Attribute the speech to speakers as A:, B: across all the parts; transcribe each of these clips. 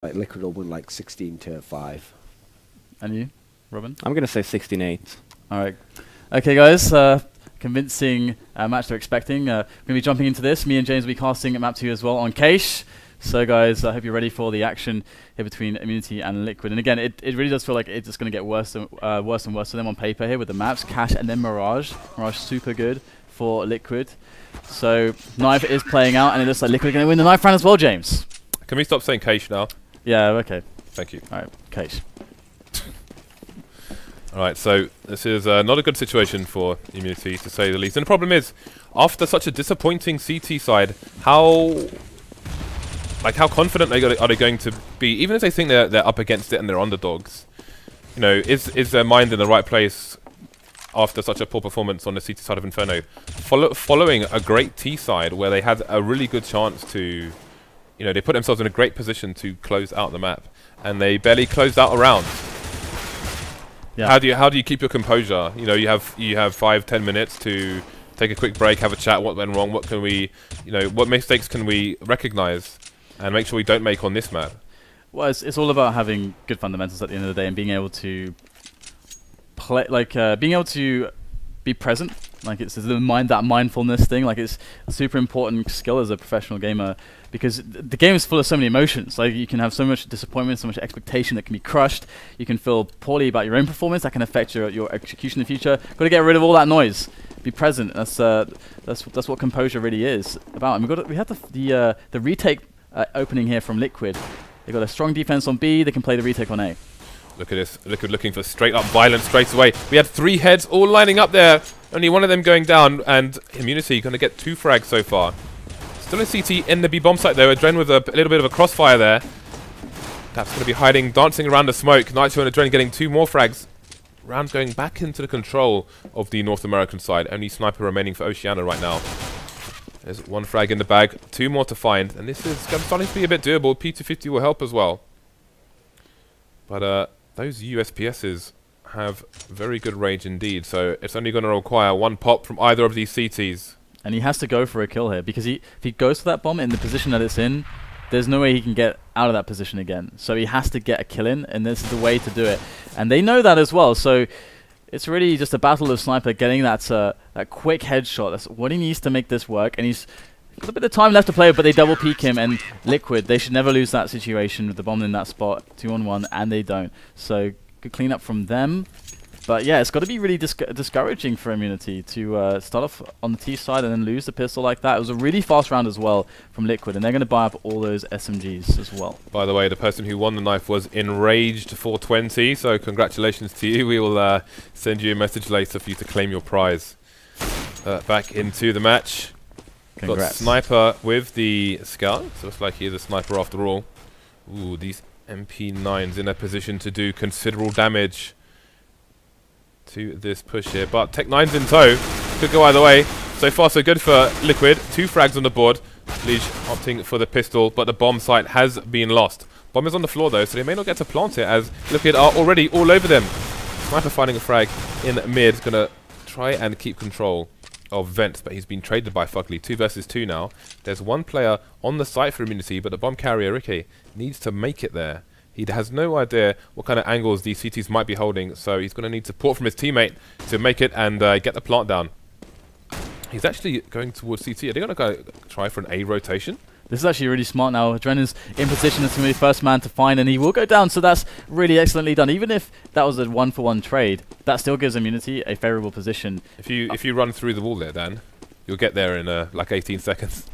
A: Like Liquid will win like 16-5.
B: And you, Robin?
C: I'm going to say 16-8.
B: All right. Okay, guys. Convincing match they're expecting. We're going to be jumping into this. Me and James will be casting map 2 as well on Cache. So, guys, I hope you're ready for the action here between Immunity and Liquid. And again, it really does feel like it's just going to get worse and worse for them on paper here with the maps. Cache and then Mirage. Mirage super good for Liquid. So, Knife is playing out, and it looks like Liquid are going to win the knife round as well, James.
D: Can we stop saying Cache now?
B: Yeah, okay.
D: Thank you.
B: All right, Cache.
D: Alright, so this is not a good situation for Immunity, to say the least. And the problem is, after such a disappointing CT side, how confident are they going to be, even if they think they're up against it and they're underdogs? You know, is their mind in the right place after such a poor performance on the CT side of Inferno? Following a great T side where they had a really good chance to, you know, they put themselves in a great position to close out the map, and they barely closed out a round. Yeah. How do you keep your composure? You know, you have 5-10 minutes to take a quick break, have a chat. What went wrong? What can we, you know, what mistakes can we recognize and make sure we don't make on this map? Well,
B: it's all about having good fundamentals at the end of the day and being able to play, like being able to be present. Like it's the mindfulness thing. Like it's a super important skill as a professional gamer, because the game is full of so many emotions. Like you can have so much disappointment, so much expectation that can be crushed. You can feel poorly about your own performance. That can affect your execution in the future. Got to get rid of all that noise. Be present. That's what composure really is about. And we have the retake opening here from Liquid. They've got a strong defense on B. They can play the retake on A.
D: Look at this. Liquid looking for straight up violence straight away. We had 3 heads all lining up there. Only one of them going down, and Immunity going to get 2 frags so far. Still a CT in the B bomb site though. adreN with a little bit of a crossfire there. That's going to be hiding, dancing around the smoke. Nitro and adreN getting 2 more frags. Round going back into the control of the North American side. Only SnypeR remaining for Oceanic right now. There's 1 frag in the bag, 2 more to find, and this is starting to be a bit doable. P250 will help as well. But those USPSs have very good range indeed, so it's only going to require 1 pop from either of these CTs.
B: And he has to go for a kill here, because if he goes for that bomb in the position that it's in, there's no way he can get out of that position again. So he has to get a kill in, and this is the way to do it. And they know that as well, so it's really just a battle of SnypeR getting that quick headshot. That's what he needs to make this work, and he's got a bit of time left to play, but they double peek him, and Liquid, they should never lose that situation with the bomb in that spot, 2-on-1, and they don't. So good cleanup from them. But yeah, it's got to be really discouraging for Immunity to start off on the T side and then lose the pistol like that. It was a really fast round as well from Liquid, and they're going to buy up all those SMGs as well.
D: By the way, the person who won the knife was Enraged 420, so congratulations to you. We will send you a message later for you to claim your prize. Back into the match.
B: Congrats.
D: Got SnypeR with the scout, so it's like he's a sniper after all. Ooh, these MP9s in a position to do considerable damage to this push here, but Tech9's in tow. Could go either way. So far so good for Liquid. 2 frags on the board. EliGE opting for the pistol, but the bomb site has been lost. Bomb is on the floor though, so they may not get to plant it, as Liquid are already all over them. SnypeR finding a frag in mid, gonna try and keep control of Vent, but he's been traded by FugLy. 2 versus 2 now. There's 1 player on the site for Immunity, but the bomb carrier Rickeh needs to make it there. He has no idea what kind of angles these CTs might be holding, so he's going to need support from his teammate to make it and get the plant down. He's actually going towards CT. Are they going to go try for an A rotation?
B: This is actually really smart now. adreN is in position as going to be the first man to find, and he will go down, so that's really excellently done. Even if that was a 1-for-1 trade, that still gives Immunity a favourable position.
D: If you run through the wall there, Dan, you'll get there in like 18 seconds.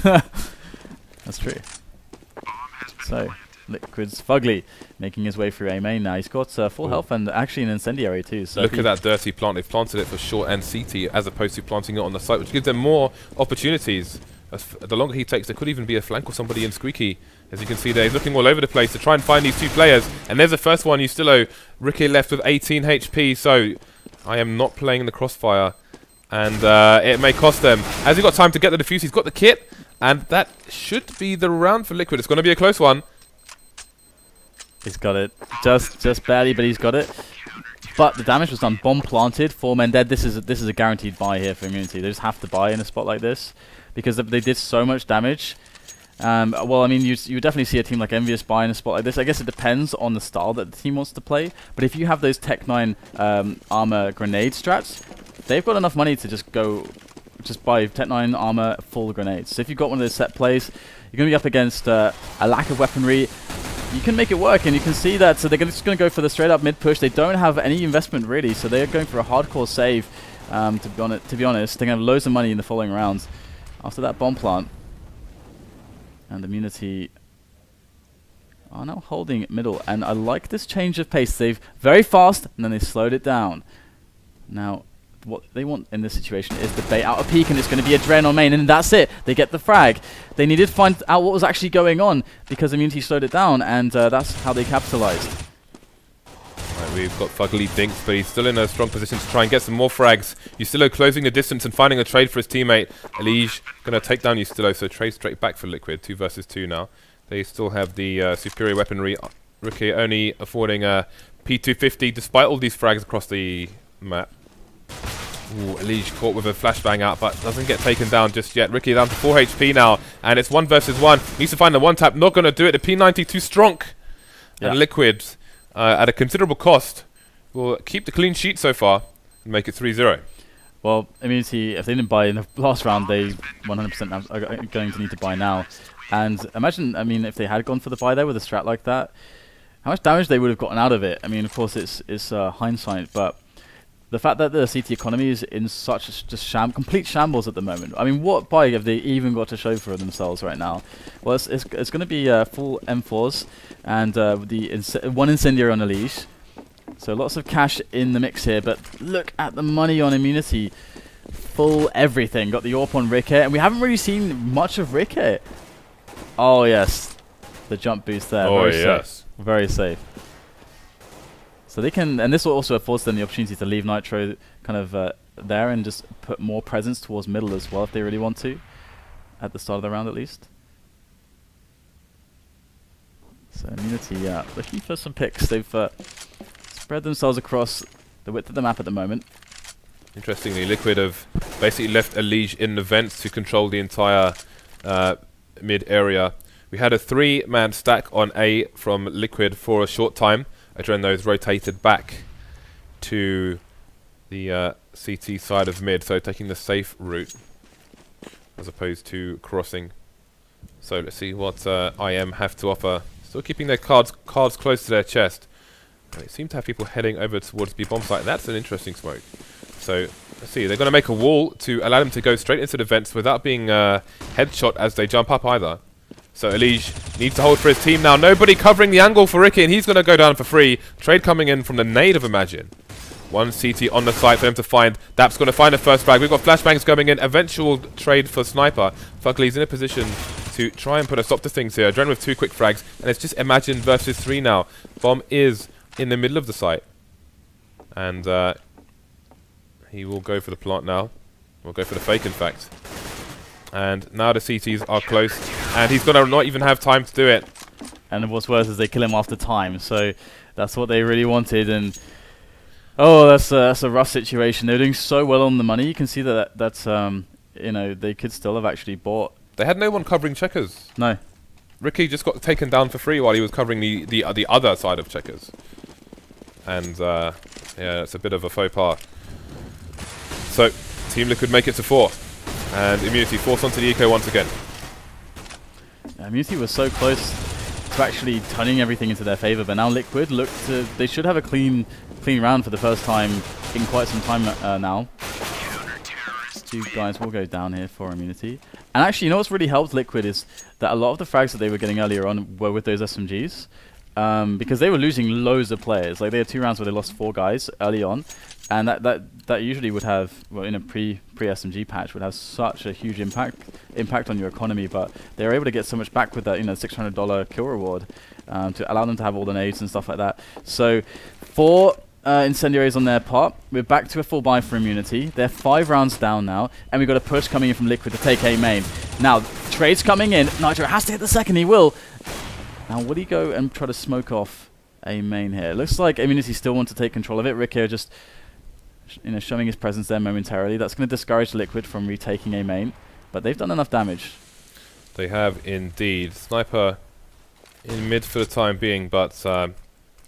B: That's true. So Liquid's FugLy making his way through A main now. He's got full health and actually an incendiary too. So
D: look at that dirty plant. They've planted it for short and CT as opposed to planting it on the site, which gives them more opportunities. The longer he takes, there could even be a flank or somebody in Squeaky. As you can see there, he's looking all over the place to try and find these 2 players. And there's the first one, USTILO. Rickeh left with 18 HP, so I am not playing in the crossfire. And it may cost them. Has he got time to get the defuse? He's got the kit. And that should be the round for Liquid. It's going to be a close one.
B: He's got it. Just barely, but he's got it. But the damage was done. Bomb planted, 4 men dead. This is a guaranteed buy here for Immunity. They just have to buy in a spot like this, because they did so much damage Well, I mean, you would definitely see a team like Envious buy in a spot like this. I guess it depends on the style that the team wants to play. But if you have those Tech 9 armor grenade strats, they've got enough money to just buy Tech 9 armor full grenades. So if you've got one of those set plays, you're going to be up against a lack of weaponry. You can make it work, and you can see that. So they're just going to go for the straight up mid push. They don't have any investment really, so they're going for a hardcore save. To be honest, they're going to have loads of money in the following rounds after that bomb plant. And Immunity are now holding middle, and I like this change of pace. They've very fast, and then they slowed it down. Now, what they want in this situation is the bait out a peek, and it's going to be adreN on main, and that's it. They get the frag. They needed to find out what was actually going on because Immunity slowed it down, and that's how they capitalized.
D: Right, we've got FugLy dinked, but he's still in a strong position to try and get some more frags. USTILO closing the distance and finding a trade for his teammate. EliGE going to take down USTILO, so trade straight back for Liquid. 2 versus 2 now. They still have the superior weaponry. Rickeh only affording a P250 despite all these frags across the map. Ooh, EliGE caught with a flashbang out, but doesn't get taken down just yet. Rickeh down to 4 HP now, and it's 1 versus 1. Needs to find the one tap, not going to do it. The P90 too strong. And Liquid, at a considerable cost, will keep the clean sheet so far and make it 3-0.
B: Well, Immunity, if they didn't buy in the last round, they 100% are going to need to buy now. And imagine, I mean, if they had gone for the buy there with a strat like that, how much damage they would have gotten out of it. I mean, of course, it's hindsight, but the fact that the CT economy is in such just complete shambles at the moment. I mean, what buy have they even got to show for themselves right now? Well, it's going to be full M4s and one incendiary on EliGE. So lots of cash in the mix here, but look at the money on Immunity. Full everything. Got the AWP on Rickeh, and we haven't really seen much of Rickeh. Oh, yes. The jump boost there.
D: Oh,
B: very
D: yes.
B: safe. Very safe. So they can, and this also affords them the opportunity to leave Nitro kind of there and just put more presence towards middle as well if they really want to, at the start of the round at least. So Immunity, looking for some picks. They've spread themselves across the width of the map at the moment.
D: Interestingly, Liquid have basically left EliGE in the vents to control the entire mid area. We had a 3-man stack on A from Liquid for a short time. adreN those rotated back to the CT side of mid, so taking the safe route as opposed to crossing. So let's see what IM have to offer. Still keeping their cards close to their chest. They seem to have people heading over towards B bomb site. That's an interesting smoke. So let's see, they're going to make a wall to allow them to go straight into the vents without being headshot as they jump up either. So EliGE needs to hold for his team now. Nobody covering the angle for Rickeh, and he's going to go down for free. Trade coming in from the nade of emagine. 1 CT on the site for them to find. daps going to find the first frag. We've got flashbangs coming in. Eventual trade for SnypeR. FugLy's in a position to try and put a stop to things here. adreN with 2 quick frags, and it's just emagine versus 3 now. Bomb is in the middle of the site, and he will go for the plant now. We'll go for the fake, in fact. And now the CTs are close, and he's going to not even have time to do it.
B: And what's worse is they kill him after time, so that's what they really wanted. And oh, that's a rough situation. They're doing so well on the money. You can see that's you know, they could still have actually bought. They
D: had no one covering checkers.
B: No.
D: Rickeh just got taken down for free while he was covering the other side of checkers. And yeah, it's a bit of a faux pas. So Team Liquid make it to 4. And Immunity forced onto the eco once again.
B: Immunity was so close to actually turning everything into their favor, but now Liquid look to, they should have a clean round for the first time in quite some time now. 2 guys will go down here for Immunity. And actually, you know what's really helped Liquid is that a lot of the frags that they were getting earlier on were with those SMGs. Because they were losing loads of players. Like, they had 2 rounds where they lost 4 guys early on. And that usually would have, well, in a pre-SMG patch, would have such a huge impact on your economy. But they were able to get so much back with that, you know, $600 kill reward to allow them to have all the nades and stuff like that. So 4 incendiaries on their part. We're back to a full buy for Immunity. They're 5 rounds down now, and we've got a push coming in from Liquid to take A main. Now, trades coming in. Nitro has to hit the second. He will. Now, would he go and try to smoke off A main here? It looks like Immunity still want to take control of it. Rickeh just, you know, showing his presence there momentarily. That's going to discourage Liquid from retaking A main, but they've done enough damage.
D: They have indeed. SnypeR in mid for the time being, but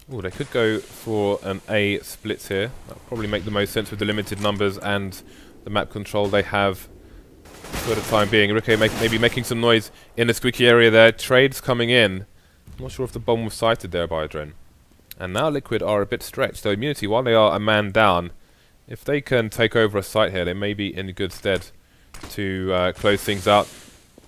D: they could go for an A split here. That would probably make the most sense with the limited numbers and the map control they have for the time being. Rickeh maybe making some noise in the squeaky area there. Trades coming in. I'm not sure if the bomb was sighted there by adreN. And now Liquid are a bit stretched. So Immunity, while they are a man down, if they can take over a site here, they may be in good stead to close things out.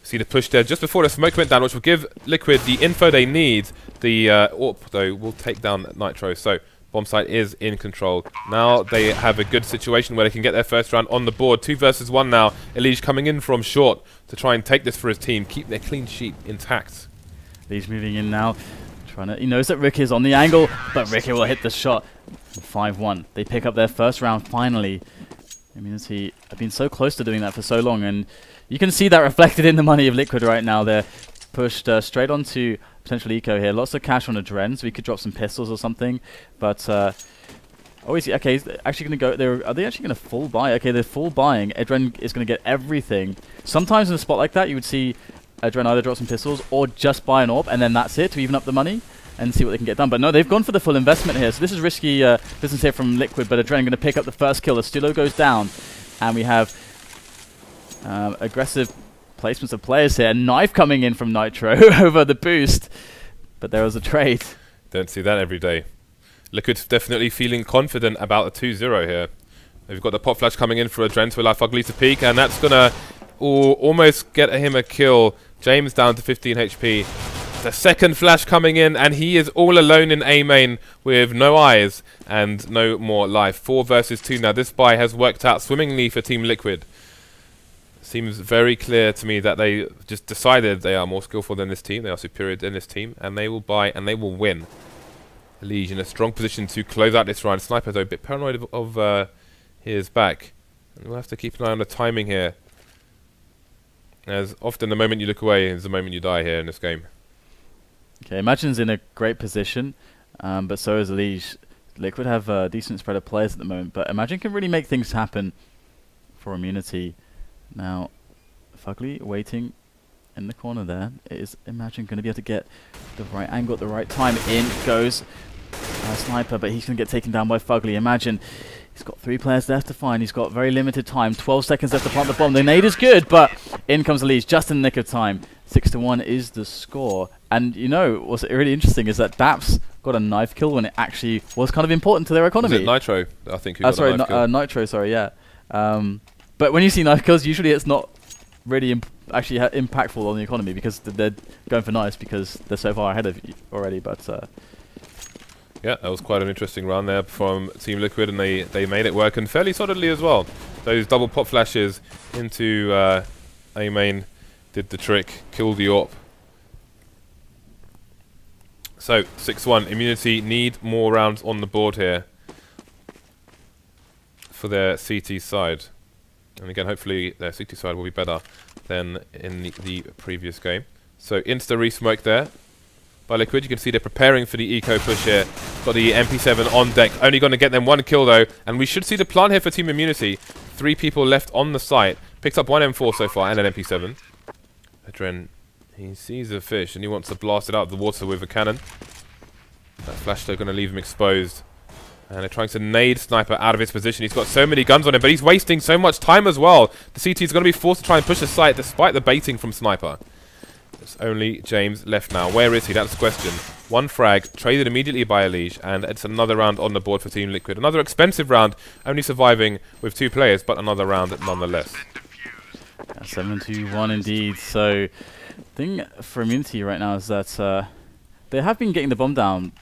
D: See the push there just before the smoke went down, which will give Liquid the info they need. The AWP, though, will take down Nitro. So bomb site is in control. Now they have a good situation where they can get their first round on the board. 2 versus 1 now. EliGE coming in from short to try and take this for his team. Keep their clean sheet intact.
B: EliGE moving in now. He knows that Rickeh is on the angle, but Rickeh will hit the shot. 5-1. They pick up their first round finally. Immunity have been so close to doing that for so long, and you can see that reflected in the money of Liquid right now. They're pushed straight onto potential eco here. Lots of cash on adreN, so we could drop some pistols or something. But okay, he's actually going to go. Are they actually going to full buy? Okay, they're full buying. adreN is going to get everything. Sometimes in a spot like that, you would see adreN either drop some pistols or just buy an AWP, and then that's it to even up the money and see what they can get done. But no, they've gone for the full investment here. So this is risky business here from Liquid, but adreN going to pick up the first kill. The StyLo goes down, and we have aggressive placements of players here. A knife coming in from Nitro over the boost, but there was a trade.
D: Don't see that every day. Liquid's definitely feeling confident about a 2-0 here. We've got the pop flash coming in for adreN to allow FugLy to peek, and that's going to almost get him a kill. James down to 15 HP. The second flash coming in, and he is all alone in A main with no eyes and no more life. 4 versus 2 now. This buy has worked out swimmingly for Team Liquid. Seems very clear to me that they just decided they are more skillful than this team. They are superior than this team, and they will buy and they will win. EliGE in a strong position to close out this round. SnypeR, though, a bit paranoid of his back. And we'll have to keep an eye on the timing here, as often the moment you look away is the moment you die here in this game.
B: Okay, Imagine's in a great position, but so is EliGE. Liquid have a decent spread of players at the moment, but Imagine can really make things happen for Immunity. Now, FugLy waiting in the corner there. Is Imagine going to be able to get the right angle at the right time? In goes SnypeR, but he's going to get taken down by FugLy. Imagine he's got 3 players left to find. He's got very limited time. 12 seconds left to plant the bomb. The nade is good, but in comes EliGE just in the nick of time. 6-1 is the score. And you know what's really interesting is that daps got a knife kill when it actually was kind of important to their economy.
D: Was it Nitro, I think, who got a knife kill?
B: Nitro, sorry, yeah. But when you see knife kills, usually it's not really actually impactful on the economy, because they're going for knives because they're so far ahead of you already. But
D: yeah, that was quite an interesting round there from Team Liquid, and they made it work, and fairly solidly as well. Those double pop flashes into A main did the trick, killed the AWP. So 6-1, Immunity need more rounds on the board here for their CT side. And again, hopefully their CT side will be better than in the previous game. So insta re-smoke there by Liquid. You can see they're preparing for the eco push here. Got the MP7 on deck. Only going to get them 1 kill though. And we should see the plant here for Team Immunity. 3 people left on the site. Picked up 1 M4 so far and an MP7. adreN, he sees a fish and he wants to blast it out of the water with a cannon. That flash though going to leave him exposed. And they're trying to nade SnypeR out of his position. He's got so many guns on him, but he's wasting so much time as well. The CT is going to be forced to try and push the site despite the baiting from SnypeR. There's only James left now. Where is he? That's the question. 1 frag, traded immediately by EliGE, and it's another round on the board for Team Liquid. Another expensive round, only surviving with 2 players, but another round nonetheless.
B: 7-1 indeed. So, the thing for Immunity right now is that they have been getting the bomb down.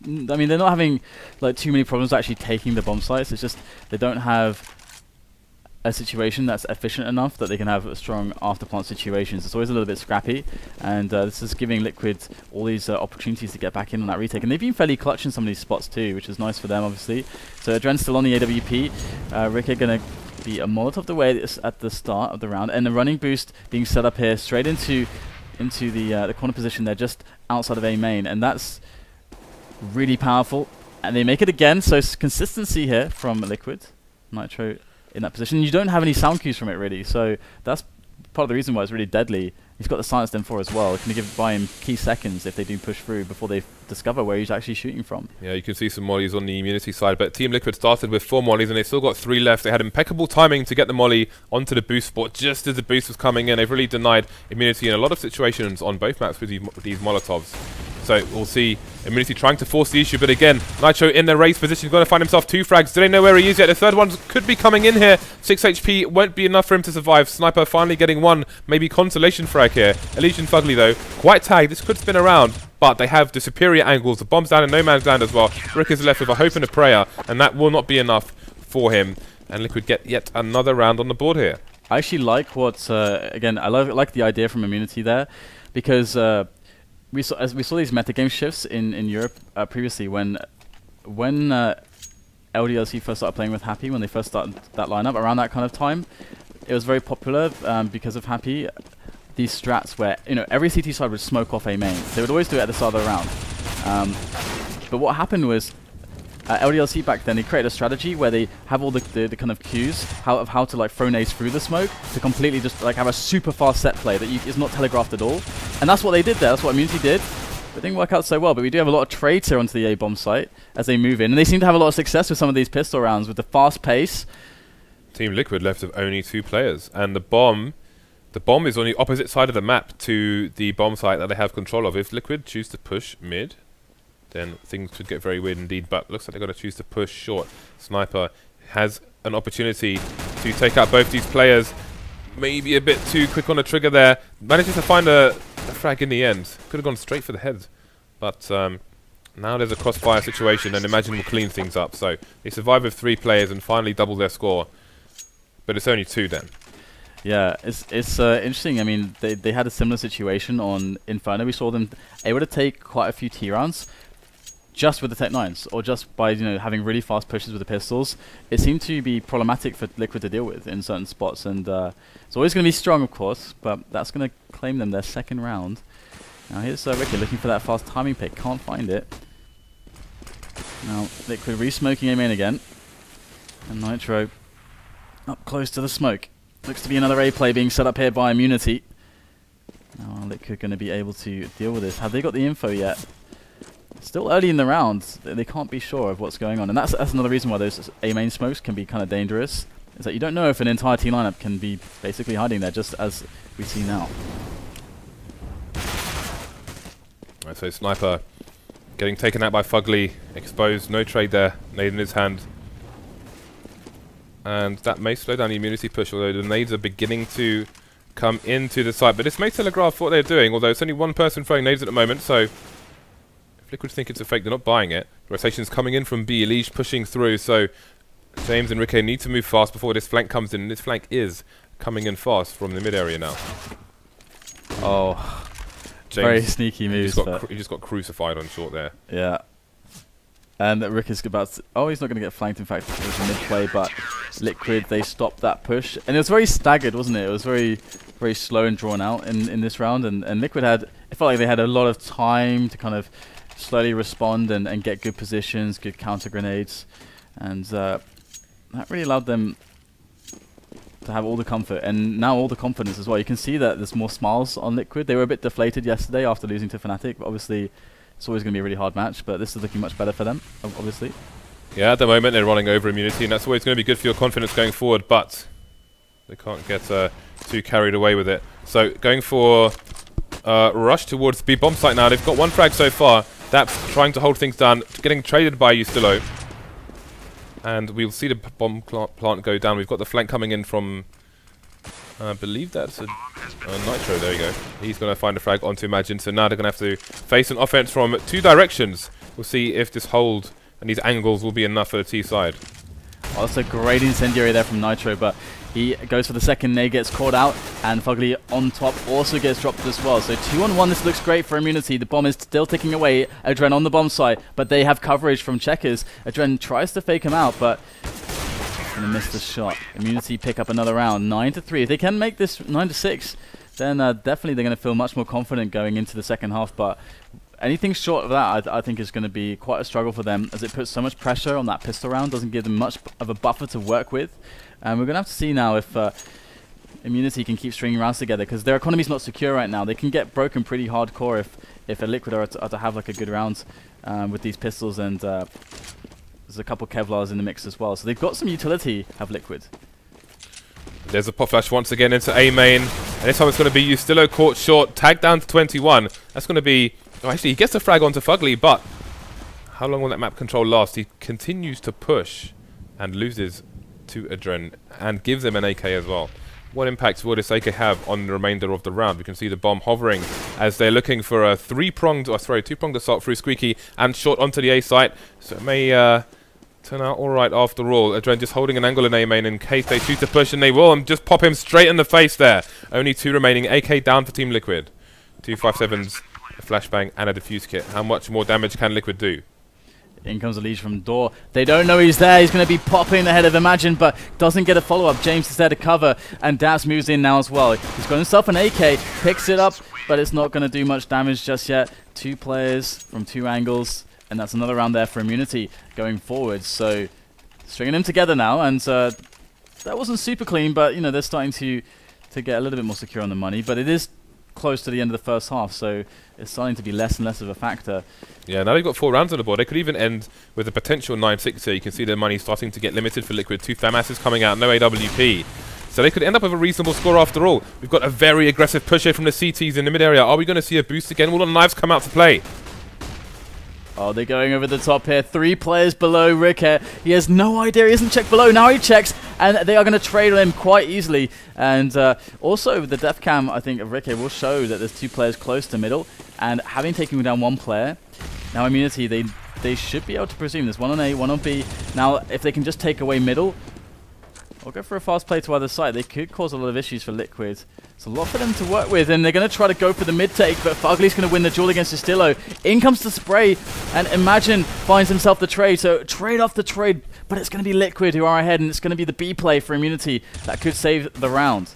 B: I mean, they're not having like too many problems actually taking the bomb sites. It's just they don't have a situation that's efficient enough that they can have strong after-plant situations. It's always a little bit scrappy, and this is giving Liquid all these opportunities to get back in on that retake. And they've been fairly clutch in some of these spots too, which is nice for them, obviously. So adreN's still on the AWP. Rickeh going to be a Molotov away at the start of the round, and the running boost being set up here straight into the corner position there, just outside of A main, and that's really powerful. And they make it again, so consistency here from Liquid. Nitro in that position. You don't have any sound cues from it really, so that's part of the reason why it's really deadly. He's got the silenced M4 as well. Can give buy him key seconds if they do push through before they discover where he's actually shooting from.
D: Yeah, you can see some mollies on the immunity side, but Team Liquid started with 4 mollies and they've still got 3 left. They had impeccable timing to get the molly onto the boost spot just as the boost was coming in. They've really denied immunity in a lot of situations on both maps with these Molotovs. So we'll see immunity trying to force the issue, but again, Nitro in the race position, he's going to find himself 2 frags. Do they know where he is yet? The third one could be coming in here. 6 HP won't be enough for him to survive. SnypeR finally getting one, maybe consolation frag here. EliGE and FugLy though, quite tagged. This could spin around, but they have the superior angles. The bomb's down in no man's land as well. Rickeh is left with a hope and a prayer, and that will not be enough for him. And Liquid get yet another round on the board here.
B: I actually like what, again, I like the idea from immunity there, because we saw these metagame shifts in Europe previously when LDLC first started playing with Happy, when they first started that lineup around that kind of time. It was very popular because of Happy. These strats where every CT side would smoke off a main. They would always do it at the start of the round. But what happened was LDLC back then, they created a strategy where they have all the kind of cues of how to like throw nades through the smoke to completely just like have a super fast set play that is not telegraphed at all. And that's what they did there. That's what immunity did. But it didn't work out so well. But we do have a lot of trades here onto the A bomb site as they move in, and they seem to have a lot of success with some of these pistol rounds with the fast pace.
D: Team Liquid left with only 2 players, and the bomb is on the opposite side of the map to the bomb site that they have control of. If Liquid choose to push mid, then things could get very weird indeed, but looks like they're going to choose to push short. SnypeR has an opportunity to take out both these players. Maybe a bit too quick on the trigger there. Manages to find a frag in the end. Could have gone straight for the head. But now there's a crossfire situation, and Imagine will clean things up. So they survive with 3 players and finally double their score. But it's only 2 then.
B: Yeah, it's interesting. I mean, they had a similar situation on Inferno. We saw them able to take quite a few T rounds just with the Tech-9s, or just by having really fast pushes with the pistols. It seemed to be problematic for Liquid to deal with in certain spots, and it's always going to be strong, of course, but that's going to claim them their 2nd round. Now here's Rickeh looking for that fast timing pick, can't find it. Now Liquid re-smoking A main again, and Nitro up close to the smoke. Looks to be another A play being set up here by immunity. Now Liquid going to be able to deal with this. Have they got the info yet? Still early in the round, they can't be sure of what's going on, and that's another reason why those A main smokes can be kind of dangerous. Is that you don't know if an entire team lineup can be basically hiding there, just as we see now.
D: Right, so SnypeR getting taken out by FugLy, exposed, no trade there, nade in his hand. And that may slow down the immunity push, although the nades are beginning to come into the site. But this may telegraph what they're doing, although it's only one person throwing nades at the moment, so if Liquid think it's a fake, they're not buying it. Rotation's coming in from B, EliGE pushing through, so James and Rickeh need to move fast before this flank comes in, and this flank is coming in fast from the mid area now.
B: Oh,
D: James,
B: very sneaky moves.
D: He just got crucified on short there.
B: Yeah. And Rickeh's about to... Oh, he's not going to get flanked, in fact, it was a mid-play, but Liquid, they stopped that push. And it was very staggered, wasn't it? It was very, very slow and drawn out in this round. And Liquid had... It felt like they had a lot of time to kind of slowly respond and get good positions, good counter grenades. And that really allowed them to have all the comfort. And now all the confidence as well. You can see that there's more smiles on Liquid. They were a bit deflated yesterday after losing to Fnatic, but obviously... It's always going to be a really hard match, but this is looking much better for them, obviously.
D: Yeah, at the moment they're running over immunity, and that's always going to be good for your confidence going forward, but they can't get too carried away with it. So going for rush towards B bomb site now. They've got 1 frag so far. daps trying to hold things down, getting traded by USTILO. And we'll see the bomb plant go down. We've got the flank coming in from... I believe that's a Nitro, there you go. He's going to find a frag onto Imagine, so now they're going to have to face an offense from 2 directions. We'll see if this hold and these angles will be enough for the T side.
B: Oh, that's a great incendiary there from Nitro, but he goes for the second nade, gets caught out, and FugLy on top also gets dropped as well. So 2-on-1, this looks great for immunity. The bomb is still ticking away. adreN on the bomb site, but they have coverage from checkers. adreN tries to fake him out, but... Gonna miss the shot. Immunity pick up another round. 9-3. If they can make this 9-6, then definitely they're going to feel much more confident going into the second half. But anything short of that, I think is going to be quite a struggle for them, as it puts so much pressure on that pistol round. Doesn't give them much of a buffer to work with. And we're going to have to see now if Immunity can keep stringing rounds together, because their economy's not secure right now. They can get broken pretty hardcore if a Liquid are to have like a good round with these pistols, and there's a couple Kevlars in the mix as well. So they've got some utility, have Liquid.
D: There's a pop flash once again into A main, and this time it's going to be USTILO caught short, tagged down to 21. That's going to be... Oh, actually, he gets the frag onto FugLy, but how long will that map control last? He continues to push and loses to adreN and gives them an AK as well. What impact will this AK have on the remainder of the round? We can see the bomb hovering as they're looking for a two-pronged assault through Squeaky and short onto the A site. So it may turn out alright after all. adreN just holding an angle in A main in case they choose to push, and they will, and just pop him straight in the face there. Only 2 remaining. AK down for Team Liquid. 2 5.7s, a flashbang, and a defuse kit. How much more damage can Liquid do?
B: In comes EliGE from door. They don't know he's there. He's going to be popping ahead of emagine, but doesn't get a follow-up. James is there to cover, and daps moves in now as well. He's got himself an AK, picks it up, but it's not going to do much damage just yet. 2 players from 2 angles, and that's another round there for Immunity going forward. So stringing them together now, and that wasn't super clean, but you know, they're starting to get a little bit more secure on the money. But it is close to the end of the first half, so it's starting to be less and less of a factor. Yeah,
D: now they've got 4 rounds on the board. They could even end with a potential 9-6 here. You can see their money starting to get limited for Liquid. 2 FAMASs coming out, no AWP. So they could end up with a reasonable score after all. We've got a very aggressive push here from the CTs in the mid area. Are we going to see a boost again? Will the knives come out to play?
B: Oh, they're going over the top here. 3 players below Rickeh. He has no idea. He hasn't checked below. Now he checks, and they are going to trade on him quite easily. And also, the def cam, I think, of Rickeh will show that there's 2 players close to middle. And having taken down 1 player, now Immunity, they should be able to presume there's 1 on A, 1 on B. Now, if they can just take away middle, or go for a fast play to either side, they could cause a lot of issues for Liquid. It's a lot for them to work with, and they're going to try to go for the mid take, but FugLy's going to win the duel against USTILO. In comes the spray, and emagine finds himself the trade, so trade off the trade, but it's going to be Liquid who are ahead, and it's going to be the B play for Immunity that could save the round.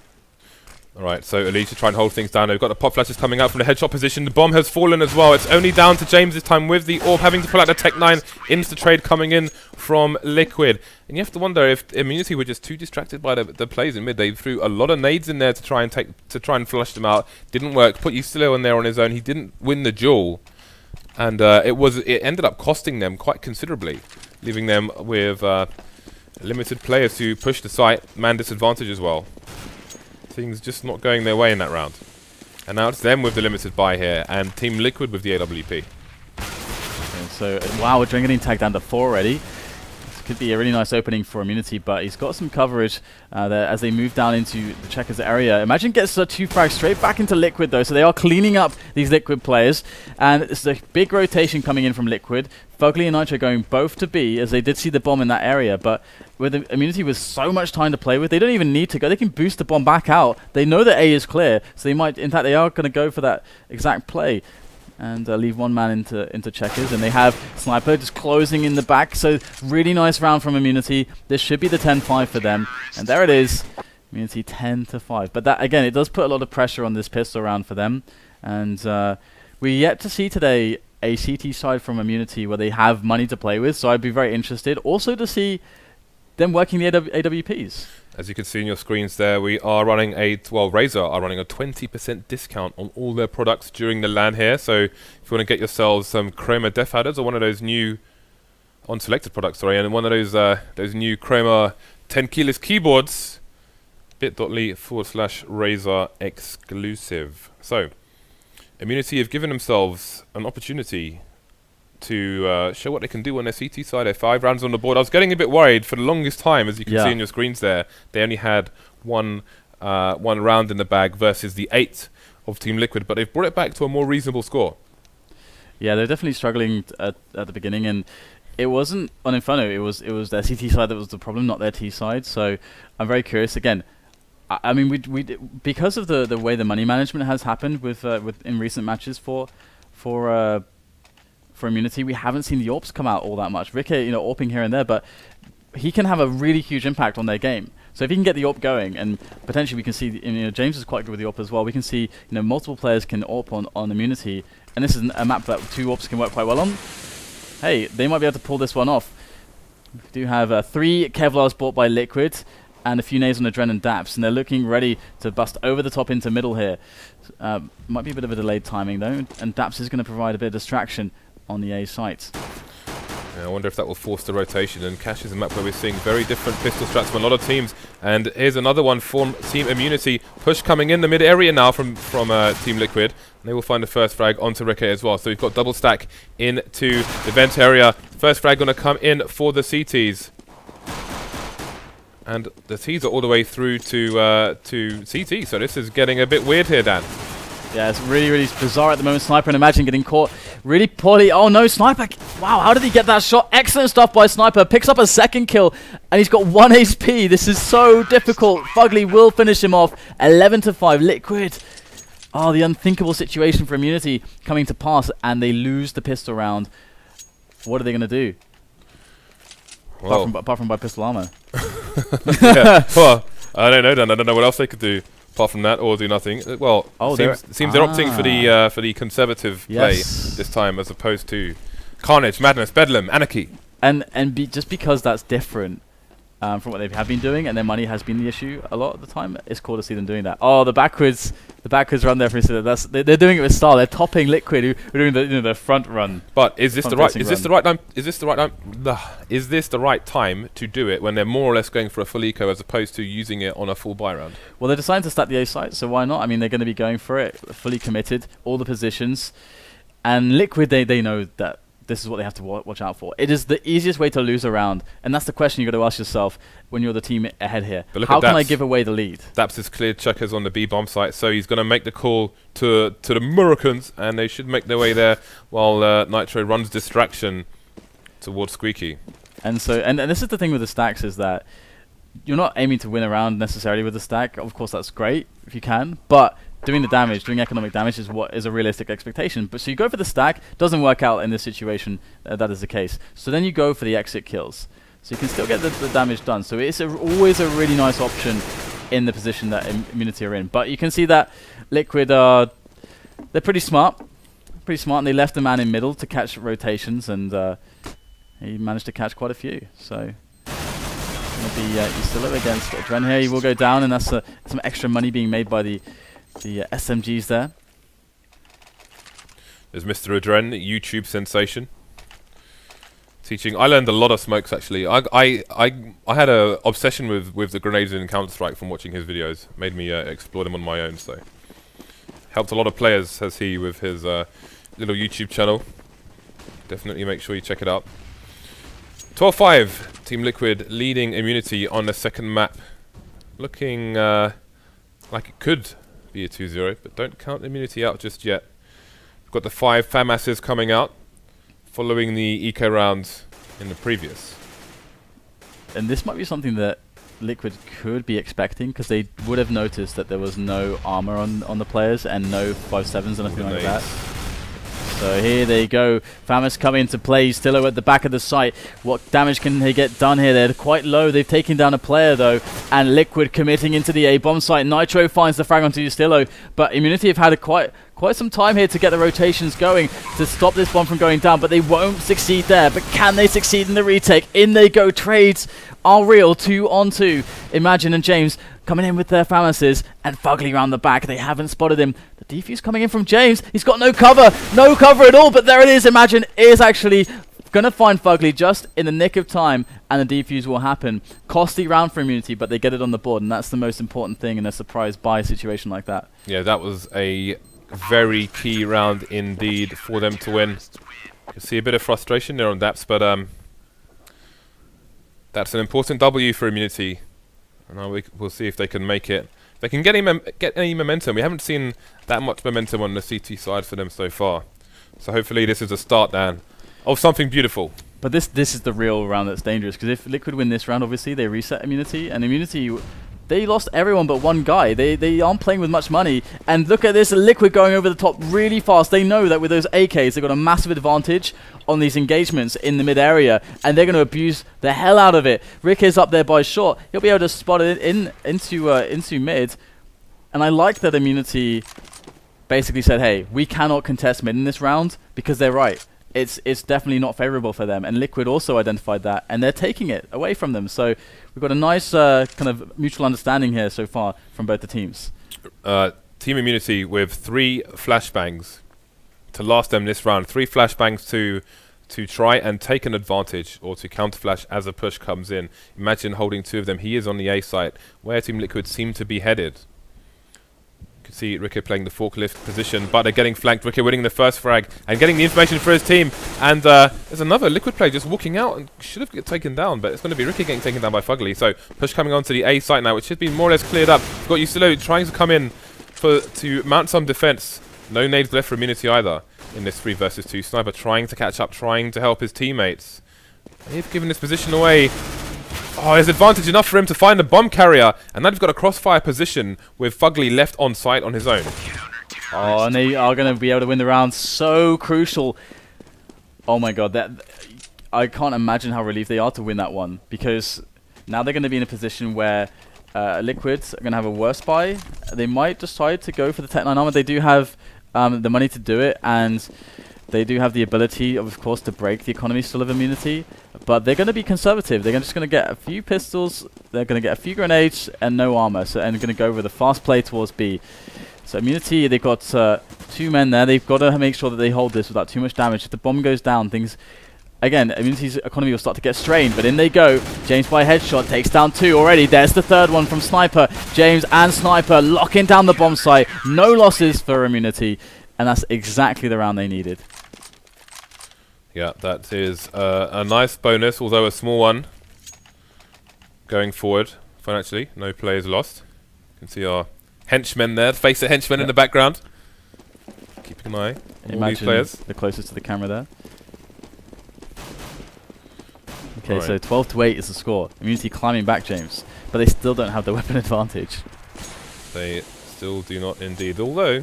D: Alright, so EliGE to try and hold things down. They've got the pop flashes coming out from the headshot position. The bomb has fallen as well. It's only down to James this time with the orb having to pull out the Tech 9 insta-trade coming in from Liquid. And you have to wonder if Immunity were just too distracted by the plays in mid. They threw a lot of nades in there to try and flush them out. Didn't work. Put USTILO in there on his own. He didn't win the duel. And it ended up costing them quite considerably, leaving them with limited players to push the site. Man disadvantage as well. Things just not going their way in that round. And now it's them with the limited buy here, and Team Liquid with the AWP.
B: Okay, so, wow, adreN getting tagged down to 4 already. This could be a really nice opening for Immunity, but he's got some coverage there as they move down into the checkers area. Imagine gets 2 frags straight back into Liquid, though, so they are cleaning up these Liquid players. And it's a big rotation coming in from Liquid. FugLy and Nitro going both to B, as they did see the bomb in that area, but with the Immunity with so much time to play with, they don't even need to go. They can boost the bomb back out. They know that A is clear, so they might, in fact, they are going to go for that exact play and leave 1 man into checkers, and they have SnypeR just closing in the back. So really nice round from Immunity. This should be the 10-5 for them, and there it is. Immunity 10-5. But that, again, it does put a lot of pressure on this pistol round for them, and we're yet to see today a CT side from Immunity where they have money to play with, so I'd be very interested also to see them working the AWPs.
D: As you can see in your screens there, we are running Razer are running a 20% discount on all their products during the LAN here. So if you want to get yourselves some Chroma Def Adders or one of those new on selected products, sorry, and one of those new Chroma 10 keyless keyboards, bit.ly/Razer exclusive. So Immunity have given themselves an opportunity to show what they can do on their CT side. They're 5 rounds on the board. I was getting a bit worried for the longest time, as you can see in your screens there. They only had one round in the bag versus the 8 of Team Liquid, but they've brought it back to a more reasonable score.
B: Yeah, they're definitely struggling at the beginning, and it wasn't on Inferno. It was their CT side that was the problem, not their T side. So I'm very curious. Again, I mean, we because of the way the money management has happened with in recent matches for Immunity, we haven't seen the AWPs come out all that much. Rickeh, AWPing here and there, but he can have a really huge impact on their game. So if he can get the AWP going, and potentially we can see, James is quite good with the AWP as well. We can see, multiple players can AWP on Immunity, and this is a map that 2 AWPs can work quite well on. Hey, they might be able to pull this one off. We do have 3 Kevlars bought by Liquid, and a few nades on adreN and daps, and they're looking ready to bust over the top into middle here. Might be a bit of a delayed timing though, and daps is going to provide a bit of distraction on the A site.
D: Yeah, I wonder if that will force the rotation, and Cash is a map where we're seeing very different pistol strats from a lot of teams. And here's another one for Team Immunity. Push coming in the mid area now from Team Liquid. And they will find the first frag onto Rickeh as well. So we've got double stack into the vent area. First frag going to come in for the CTs. And the T's are all the way through to CT. So this is getting a bit weird here, Dan.
B: Yeah, it's really, really bizarre at the moment. SnypeR and emagine getting caught really poorly. Oh no, SnypeR! Wow, how did he get that shot? Excellent stuff by SnypeR. Picks up a second kill, and he's got 1 HP. This is so difficult. FugLy will finish him off. 11-5. Liquid. Oh, the unthinkable situation for Immunity coming to pass, and they lose the pistol round. What are they going to do?
D: Well.
B: Apart from by pistol armor.
D: Yeah. Well, I don't know, Dan. I don't know what else they could do. Apart from that, or do nothing. Well, seems they're opting for the conservative play this time, as opposed to carnage, madness, bedlam, anarchy. And
B: just because that's different from what they have been doing, and their money has been the issue a lot of the time, it's cool to see them doing that. Oh, the backwards run there for instance. They're doing it with style. They're topping Liquid, who are doing the front run.
D: But is this the right time to do it when they're more or less going for a full eco as opposed to using it on a full buy round?
B: Well, they're deciding to stack the A site, so why not? I mean, they're going to be going for it, fully committed, all the positions, and Liquid they know that this is what they have to watch out for. It is the easiest way to lose a round, and that's the question you got to ask yourself when you're the team ahead here. How can I give away the lead?
D: daps has cleared checkers on the B bomb site, so he's going to make the call to the Americans, and they should make their way there while Nitro runs distraction towards Squeaky.
B: And so, and this is the thing with the stacks, is that you're not aiming to win a round necessarily with the stack. Of course, that's great if you can, but doing the damage, doing economic damage is what is a realistic expectation. But so you go for the stack, doesn't work out in this situation, that is the case. So then you go for the exit kills. So you can still get the damage done. So it's always a really nice option in the position that Immunity are in. But you can see that Liquid they're pretty smart. And they left the man in middle to catch rotations, and he managed to catch quite a few. So going to be USTILO against adreN here. He will go down, and that's some extra money being made by the SMGs there.
D: There's Mr. adreN, YouTube sensation. Teaching. I learned a lot of smokes actually. I had a obsession with the grenades in Counter-Strike from watching his videos. Made me explore them on my own. So helped a lot of players, has he, with his little YouTube channel. Definitely make sure you check it out. 12-5. Team Liquid leading Immunity on the second map. Looking like it could be a 2-0, but don't count Immunity out just yet. We've got the 5 FAMASs coming out, following the eco rounds in the previous.
B: And this might be something that Liquid could be expecting, because they would have noticed that there was no armor on the players and no 5.7s or anything like that. So here they go. FAMAS coming into play. USTILO at the back of the site. What damage can they get done here? They're quite low. They've taken down a player though. And Liquid committing into the A bomb site. Nitro finds the frag onto USTILO. But Immunity have had quite some time here to get the rotations going to stop this bomb from going down. But they won't succeed there. But can they succeed in the retake? In they go. Trades are real. 2-on-2. emagine and James coming in with their FAMASs, and FugLy round the back. They haven't spotted him. The defuse coming in from James. He's got no cover at all, but there it is. emagine is actually going to find FugLy just in the nick of time, and the defuse will happen. Costly round for Immunity, but they get it on the board, and that's the most important thing in a surprise buy situation like that. Yeah,
D: that was a very key round indeed for them to win. You see a bit of frustration there on daps, but that's an important W for Immunity. And now we'll see if they can make it. If they can get any momentum. We haven't seen that much momentum on the CT side for them so far. So hopefully this is a start, Dan, of something beautiful.
B: But this is the real round that's dangerous, because if Liquid win this round, obviously they reset Immunity, and Immunity, they lost everyone but one guy. They aren't playing with much money. And look at this, Liquid going over the top really fast. They know that with those AKs, they've got a massive advantage on these engagements in the mid area, and they're going to abuse the hell out of it. Rickeh's up there by short. He'll be able to spot it into mid. And I like that Immunity basically said, hey, we cannot contest mid in this round, because they're right. it's definitely not favorable for them. And Liquid also identified that, and they're taking it away from them. So we've got a nice kind of mutual understanding here so far from both the teams.
D: Team Immunity with 3 flashbangs to last them this round. 3 flashbangs to try and take an advantage or to counter flash as a push comes in. Imagine holding 2 of them. He is on the A site where Team Liquid seem to be headed. You can see Rickeh playing the forklift position, but they're getting flanked. Rickeh winning the first frag and getting the information for his team. And there's another Liquid player just walking out and should have get taken down, but it's going to be Rickeh getting taken down by FugLy. So push coming onto the A site now, which should be more or less cleared up. We've got USTILO trying to come in to mount some defense. No nades left for Immunity either in this 3 versus 2. SnypeR trying to catch up, trying to help his teammates. They've given this position away. Oh, there's advantage enough for him to find the bomb carrier, and now they've got a crossfire position with FugLy left on site on his own.
B: Oh, and they are going to be able to win the round. So crucial. Oh my god, I can't imagine how relieved they are to win that one, because now they're going to be in a position where Liquid's are going to have a worse buy. They might decide to go for the Tech 9 armor. They do have the money to do it, and they do have the ability, of course, to break the economy still of Immunity. But they're going to be conservative. They're just going to get a few pistols, they're going to get a few grenades, and no armor. So, and going to go with a fast play towards B. So Immunity, they've got 2 men there. They've got to make sure that they hold this without too much damage. If the bomb goes down, things... Again, Immunity's economy will start to get strained, but in they go. James by headshot takes down 2 already. There's the 3rd one from SnypeR. James and SnypeR locking down the bomb site. No losses for Immunity, and that's exactly the round they needed.
D: Yeah, that is a nice bonus, although a small one. Going forward, financially, no players lost. You can see our henchmen there, FACEIT henchmen in the background. Keeping an eye on all these players.
B: The closest to the camera there. Okay,
D: right.
B: So 12-8 is the score. Immunity climbing back, James, but they still don't have the weapon advantage.
D: They still do not indeed, although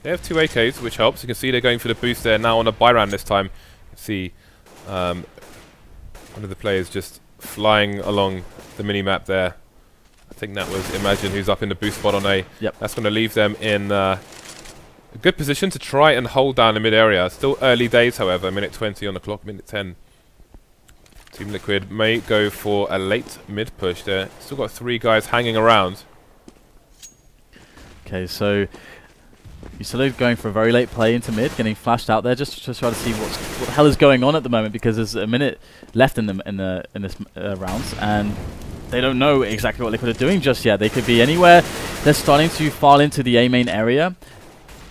D: they have 2 AKs, which helps. You can see they're going for the boost there now on a buy round this time. You can see one of the players just flying along the mini-map there. I think that was emagine who's up in the boost spot on A.
B: Yep.
D: That's going to leave them in a good position to try and hold down the mid-area. Still early days, however. Minute 20 on the clock, minute 10. Team Liquid may go for a late mid-push there. Still got 3 guys hanging around.
B: Okay, so USTILO going for a very late play into mid, getting flashed out there just to try to see what the hell is going on at the moment, because there's a minute left in this rounds, and they don't know exactly what Liquid are doing just yet. They could be anywhere. They're starting to file into the A main area,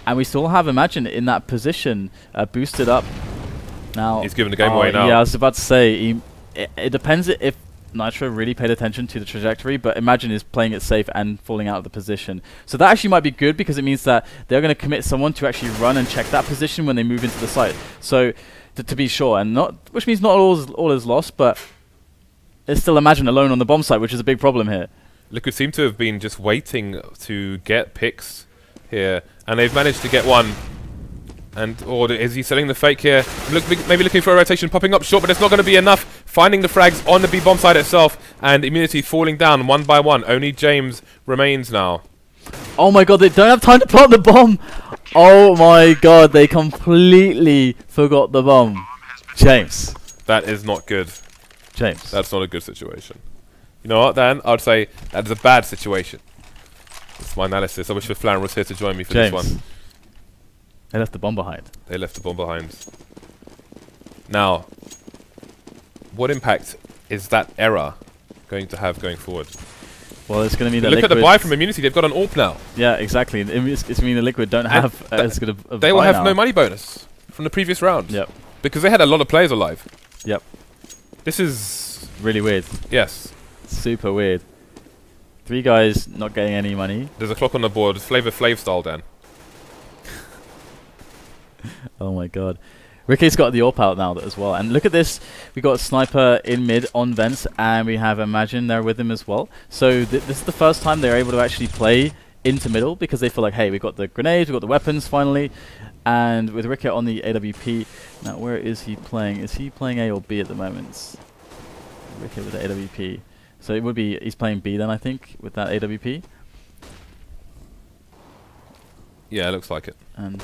B: and we still have emagine in that position, boosted up. Now
D: he's given the game away now.
B: Yeah, I was about to say, it depends if Nitro really paid attention to the trajectory, but emagine is playing it safe and falling out of the position. So that actually might be good, because it means that they're going to commit someone to actually run and check that position when they move into the site. So to be sure, and which means not all is lost, but it's still emagine alone on the bomb site, which is a big problem here.
D: Liquid seem to have been just waiting to get picks here, and they've managed to get one. And or is he selling the fake here? Maybe looking for a rotation, popping up short, but it's not going to be enough. Finding the frags on the B bomb side itself, and Immunity falling down 1 by 1. Only James remains now.
B: Oh my god, they don't have time to plant the bomb. Oh my god, they completely forgot the bomb. James.
D: That is not good.
B: James.
D: That's not a good situation. You know what, Dan? I'd say that is a bad situation. That's my analysis. I wish Flan was here to join me for
B: James.
D: this one.
B: They left the bomb behind.
D: They left the bomb behind. Now, what impact is that error going to have going forward?
B: Well, it's going to mean that
D: look at the buy from Immunity. They've got an AWP now.
B: Yeah, exactly. It's mean the Liquid don't have as good a
D: they will
B: buy
D: have
B: now.
D: no money bonus from the previous round.
B: Yep.
D: Because they had a lot of players alive.
B: Yep.
D: This is
B: really weird.
D: Yes.
B: Super weird. 3 guys not getting any money.
D: There's a clock on the board. Flavor Flav style, Dan.
B: Oh my god. Rickeh's got the AWP out now as well. And look at this. We got SnypeR in mid on vents, and we have emagine there with him as well. So this is the first time they're able to actually play into middle, because they feel like, hey, we got the grenades, we got the weapons finally. And with Rickeh on the AWP. Now, where is he playing? Is he playing A or B at the moment? Rickeh with the AWP. So it would be, he's playing B then, I think, with that AWP.
D: Yeah, it looks like it.
B: And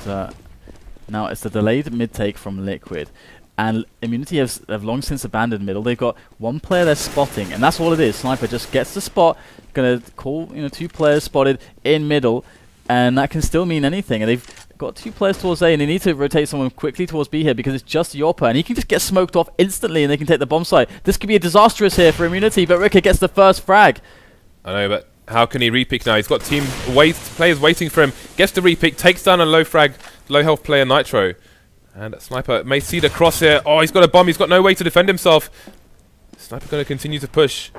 B: Now, it's the delayed mid-take from Liquid. And Immunity have long since abandoned middle. They've got one player they're spotting, and that's all it is. SnypeR just gets the spot, gonna call 2 players spotted in middle, and that can still mean anything. And they've got 2 players towards A, and they need to rotate someone quickly towards B here because it's just Yorpa, and he can just get smoked off instantly, and they can take the bomb site. This could be a disastrous here for Immunity, but Rickeh gets the first frag.
D: I know, but how can he repick now? He's got players waiting for him. Gets the repick, takes down a low health player Nitro. And SnypeR may see the cross here. Oh, he's got a bomb. He's got no way to defend himself. SnypeR going to continue to push.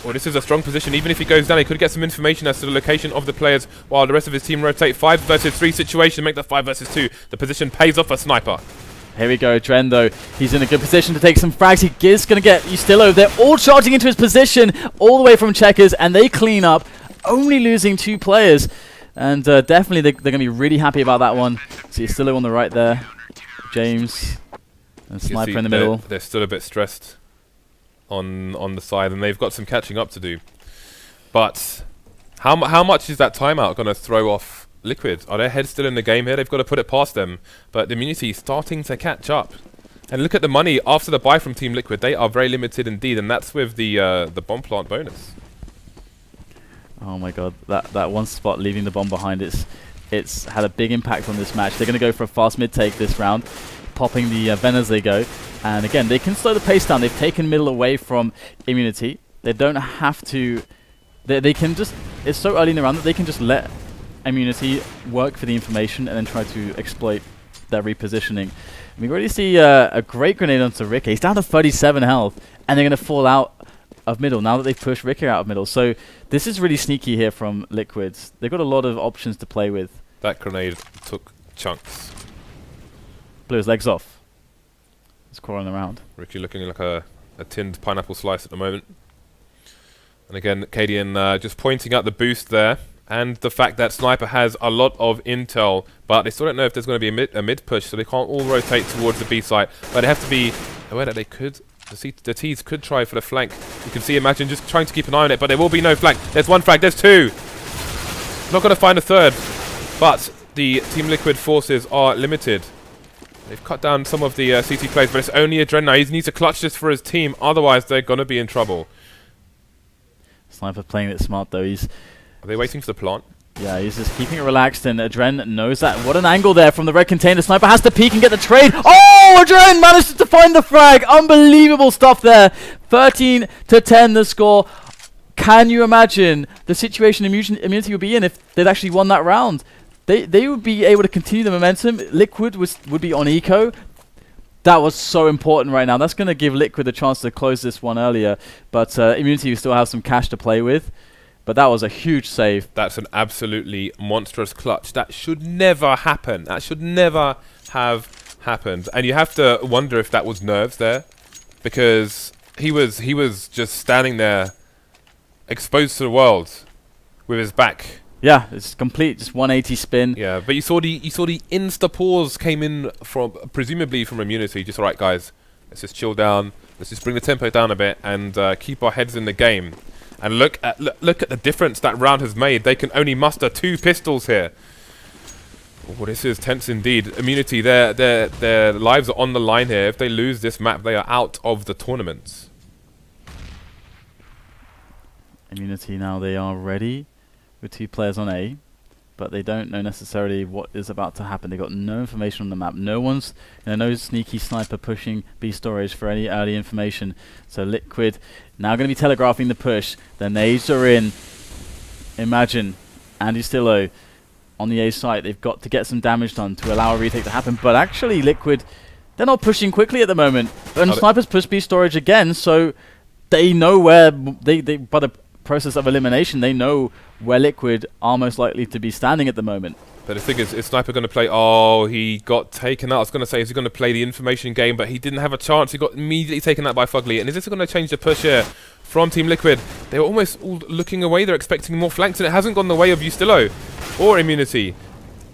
D: Oh, this is a strong position. Even if he goes down, he could get some information as to the location of the players while the rest of his team rotate. 5 versus 3 situation. Make that 5 versus 2. The position pays off for SnypeR.
B: Here we go, adreN though. He's in a good position to take some frags. He is going to get USTILO. They're all charging into his position all the way from checkers, and they clean up, only losing 2 players. And definitely they're going to be really happy about that one. So USTILO on the right there. James and SnypeR in the middle.
D: They're still a bit stressed on the side, and they've got some catching up to do. But how much is that timeout going to throw off Liquid? Are their heads still in the game here? They've got to put it past them. But the Immunity is starting to catch up. And look at the money after the buy from Team Liquid. They are very limited indeed, and that's with the bomb plant bonus.
B: Oh my god, that one spot leaving the bomb behind, it's had a big impact on this match. They're going to go for a fast mid-take this round, popping the Ven as they go. And again, they can slow the pace down. They've taken middle away from Immunity. They don't have to... They can just... It's so early in the round that they can just let Immunity work for the information and then try to exploit their repositioning. We already see a great grenade onto Rickeh. He's down to 37 health, and they're going to fall out of middle now that they've pushed Rickeh out of middle. So this is really sneaky here from Liquids. They've got a lot of options to play with.
D: That grenade took chunks.
B: Blew his legs off. He's crawling around.
D: Rickeh looking like a tinned pineapple slice at the moment. And again, Cadian just pointing out the boost there, and the fact that SnypeR has a lot of intel, but they still don't know if there's going to be a mid push, so they can't all rotate towards the B site. But they have to be aware that they could... The T's could try for the flank. You can see emagine just trying to keep an eye on it, but there will be no flank. There's 1 frag, there's 2. Not going to find a 3rd, but the Team Liquid forces are limited. They've cut down some of the CT players, but it's only adreN now. He needs to clutch this for his team, otherwise they're going to be in trouble.
B: SnypeR playing it smart though.
D: Are they waiting for the plant?
B: Yeah, he's just keeping it relaxed, and adreN knows that. What an angle there from the red container. SnypeR has to peek and get the trade. Oh, adreN manages to find the frag. Unbelievable stuff there. 13 to 10 the score. Can you imagine the situation Immunity would be in if they'd actually won that round? They would be able to continue the momentum. Liquid would be on eco. That was so important right now. That's going to give Liquid a chance to close this one earlier. But Immunity will still have some cash to play with. But that was a huge save.
D: That's an absolutely monstrous clutch. That should never happen. That should never have happened. And you have to wonder if that was nerves there, because he was just standing there, exposed to the world, with his back.
B: Yeah, it's complete, just 180 spin.
D: Yeah, but you saw the insta pause came in from presumably from Immunity. Just alright, guys, let's just chill down. Let's just bring the tempo down a bit and keep our heads in the game. And look at the difference that round has made. They can only muster 2 pistols here. Oh, this is tense indeed. Immunity, their lives are on the line here. If they lose this map, they are out of the tournament.
B: Immunity now, they are ready with 2 players on A, but they don't know necessarily what is about to happen. They've got no information on the map. No one's, no sneaky SnypeR pushing B storage for any early information. So Liquid now going to be telegraphing the push. The nades are in. emagine and USTILO on the A site. They've got to get some damage done to allow a retake to happen. But actually, Liquid, they're not pushing quickly at the moment. And SnypeR's pushed B storage again, so they know where by the process of elimination, they know where Liquid are most likely to be standing at the moment.
D: But the thing is SnypeR going to play? Oh, he got taken out. I was going to say, is he going to play the information game? But he didn't have a chance. He got immediately taken out by FugLy. And is this going to change the push here from Team Liquid? They were almost all looking away. They're expecting more flanks, and it hasn't gone the way of USTILO or Immunity.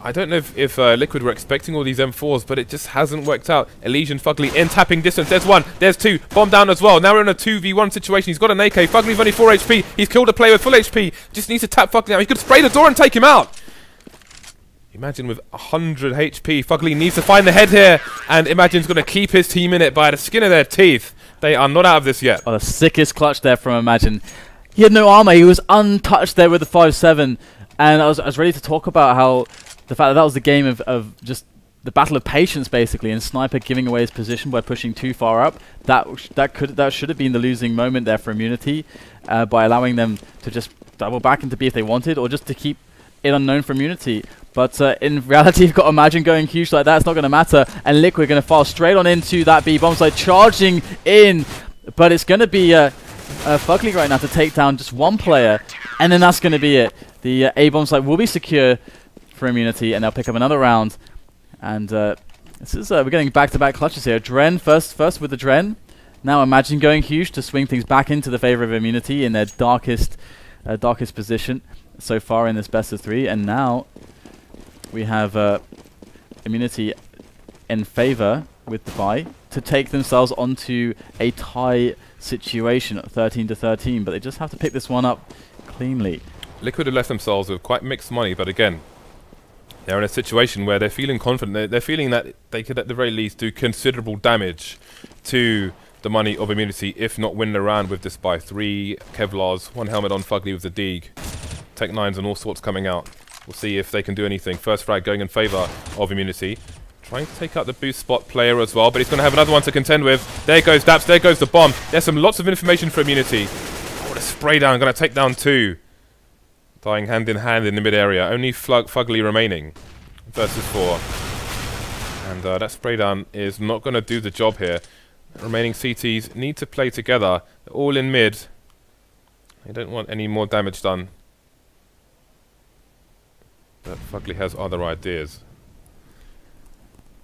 D: I don't know if Liquid were expecting all these M4s, but it just hasn't worked out. EliGE and FugLy in tapping distance. There's one, there's two. Bomb down as well. Now we're in a 2v1 situation. He's got an AK. FugLy's only 4 HP. He's killed a player with full HP. Just needs to tap FugLy out. He could spray the door and take him out. Imagine with 100 HP. FugLy needs to find the head here, and Imagine's going to keep his team in it by the skin of their teeth. They are not out of this yet.
B: Oh, the sickest clutch there from Imagine. He had no armor. He was untouched there with the 5-7. And I was ready to talk about how the fact that that was the game of just the battle of patience, basically, and SnypeR giving away his position by pushing too far up. That should have been the losing moment there for Immunity, by allowing them to just double back into B if they wanted, or just to keep it unknown for Immunity. But in reality, you've got Imagine going huge like that. It's not going to matter. And EliGE going to file straight on into that B bomb site, charging in. But it's going to be FugLy right now to take down just one player, and then that's going to be it. The A bomb site will be secure for Immunity, and they'll pick up another round. And this is we're getting back-to-back clutches here. adreN first with the adreN. Now Imagine going huge to swing things back into the favor of Immunity in their darkest position so far in this best of 3. And now we have Immunity in favor with the buy to take themselves onto a tie situation at 13-13, but they just have to pick this one up cleanly.
D: Liquid have left themselves with quite mixed money, but again, they're in a situation where they're feeling confident. They're feeling that they could, at the very least, do considerable damage to the money of Immunity, if not win the round with this buy. 3 Kevlars, 1 helmet on FugLy with the Deeg. Tech-9s and all sorts coming out. We'll see if they can do anything. First frag going in favor of Immunity. Trying to take out the boost spot player as well, but he's going to have another one to contend with. There goes daps, there goes the bomb. There's lots of information for Immunity. What a spray down, going to take down 2. Dying hand in hand in the mid area. Only FugLy remaining versus 4. And that spray down is not going to do the job here. The remaining CTs need to play together. They're all in mid. They don't want any more damage done. But FugLy has other ideas.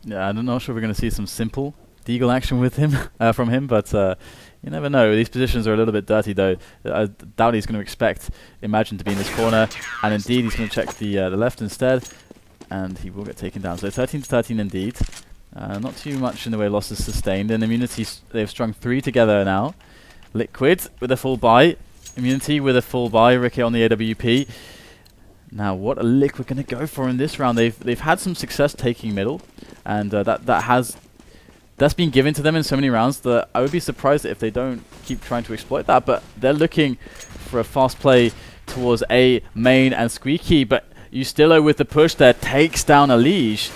B: Yeah, I'm not sure we're going to see some simple Deagle action with him from him, but you never know. These positions are a little bit dirty, though. I doubt he's going to expect Imagine to be in this corner, and indeed he's going to check the left instead, and he will get taken down. So 13-13 indeed. Not too much in the way of losses sustained. And Immunity, they've strung 3 together now. Liquid with a full buy. Immunity with a full buy. Rickeh on the AWP. Now, what are Liquid going to go for in this round? They've had some success taking middle, and that's been given to them in so many rounds that I would be surprised if they don't keep trying to exploit that. But they're looking for a fast play towards A main and Squeaky. But USTILO with the push there takes down EliGE.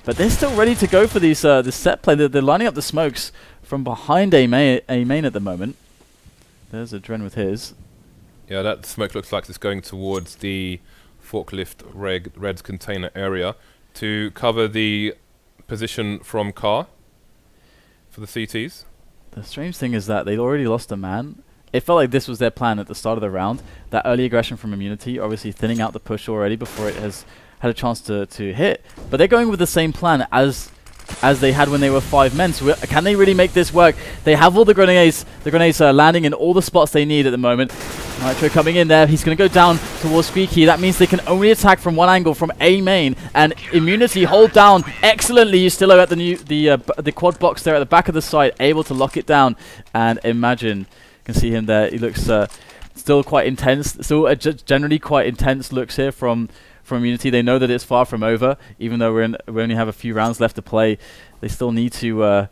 B: But they're still ready to go for these this set play. They're lining up the smokes from behind A main at the moment. There's adreN with his.
D: Yeah, that smoke looks like it's going towards the forklift Red's container area to cover the position from car for the CTs.
B: The strange thing is that they'd already lost a man. It felt like this was their plan at the start of the round. That early aggression from Immunity, obviously thinning out the push already before it has had a chance to hit. But they're going with the same plan as they had when they were 5 men. So can they really make this work? They have all the grenades. The grenades are landing in all the spots they need at the moment. Nitro coming in there. He's going to go down towards Squeaky. That means they can only attack from one angle, from A main. And Immunity hold down excellently. USTILO at the quad box there at the back of the site, able to lock it down. And Imagine, you can see him there. He looks still quite intense. Still generally quite intense looks here from Immunity. They know that it's far from over, even though we only have a few rounds left to play. They still need to